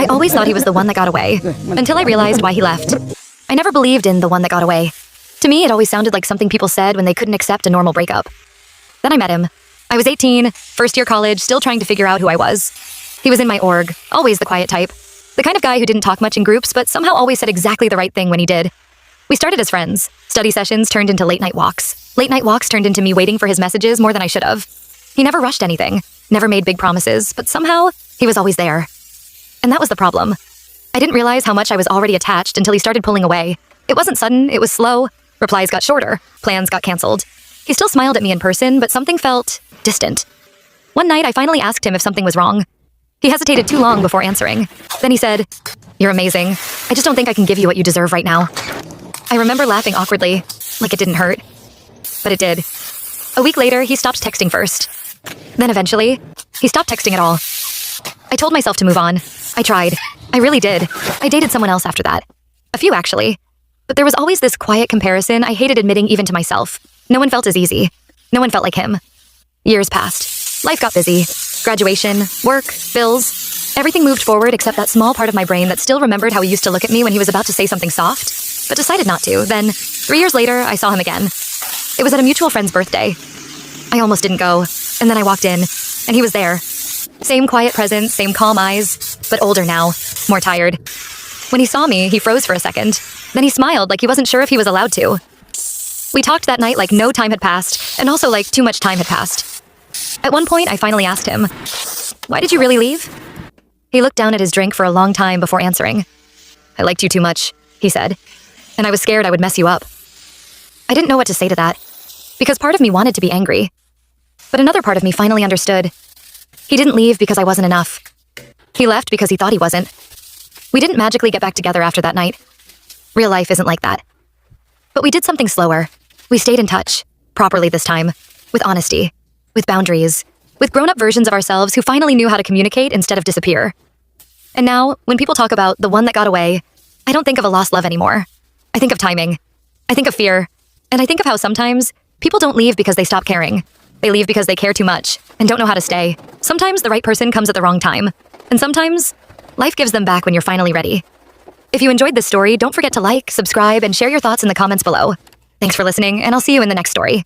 I always thought he was the one that got away, until I realized why he left. I never believed in the one that got away. To me, it always sounded like something people said when they couldn't accept a normal breakup. Then I met him. I was 18, first year college, still trying to figure out who I was. He was in my org, always the quiet type. The kind of guy who didn't talk much in groups, but somehow always said exactly the right thing when he did. We started as friends. Study sessions turned into late night walks. Late night walks turned into me waiting for his messages more than I should have. He never rushed anything, never made big promises, but somehow, he was always there. And that was the problem. I didn't realize how much I was already attached until he started pulling away. It wasn't sudden, it was slow. Replies got shorter, plans got canceled. He still smiled at me in person, but something felt distant. One night, I finally asked him if something was wrong. He hesitated too long before answering. Then he said, "You're amazing. I just don't think I can give you what you deserve right now." I remember laughing awkwardly, like it didn't hurt. But it did. A week later, he stopped texting first. Then eventually, he stopped texting at all. I told myself to move on. I tried. I really did. I dated someone else after that. A few, actually. But there was always this quiet comparison I hated admitting even to myself. No one felt as easy. No one felt like him. Years passed. Life got busy. Graduation, work, bills. Everything moved forward except that small part of my brain that still remembered how he used to look at me when he was about to say something soft, but decided not to. Then, 3 years later, I saw him again. It was at a mutual friend's birthday. I almost didn't go, and then I walked in, and he was there. Same quiet presence, same calm eyes, but older now, more tired. When he saw me, he froze for a second. Then he smiled like he wasn't sure if he was allowed to. We talked that night like no time had passed, and also like too much time had passed. At one point, I finally asked him, "Why did you really leave?" He looked down at his drink for a long time before answering. "I liked you too much," he said, "and I was scared I would mess you up." I didn't know what to say to that, because part of me wanted to be angry. But another part of me finally understood. He didn't leave because I wasn't enough. He left because he thought he wasn't. We didn't magically get back together after that night. Real life isn't like that. But we did something slower. We stayed in touch, properly this time, with honesty, with boundaries, with grown-up versions of ourselves who finally knew how to communicate instead of disappear. And now, when people talk about the one that got away, I don't think of a lost love anymore. I think of timing. I think of fear. And I think of how sometimes people don't leave because they stop caring. They leave because they care too much and don't know how to stay. Sometimes the right person comes at the wrong time. And sometimes life gives them back when you're finally ready. If you enjoyed this story, don't forget to like, subscribe, and share your thoughts in the comments below. Thanks for listening, and I'll see you in the next story.